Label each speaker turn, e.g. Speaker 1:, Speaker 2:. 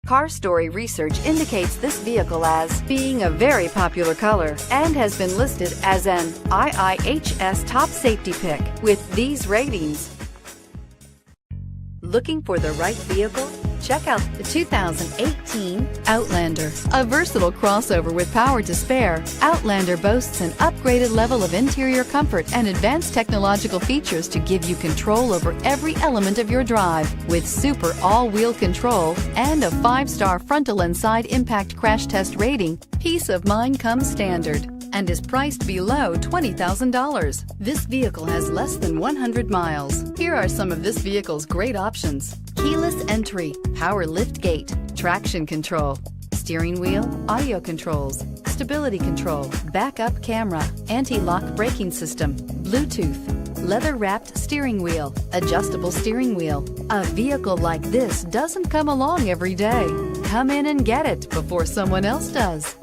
Speaker 1: Car Story research indicates this vehicle as being a very popular color and has been listed as an IIHS top safety pick with these ratings. Looking for the right vehicle? Check out the 2018 Outlander. A versatile crossover with power to spare, Outlander boasts an upgraded level of interior comfort and advanced technological features to give you control over every element of your drive. With super all-wheel control and a 5-star frontal and side impact crash test rating, peace of mind comes standard and is priced below $20,000. This vehicle has less than 100 miles. Here are some of this vehicle's great options: keyless entry, power lift gate, traction control, steering wheel audio controls, stability control, backup camera, anti-lock braking system, Bluetooth, leather-wrapped steering wheel, adjustable steering wheel. A vehicle like this doesn't come along every day. Come in and get it before someone else does.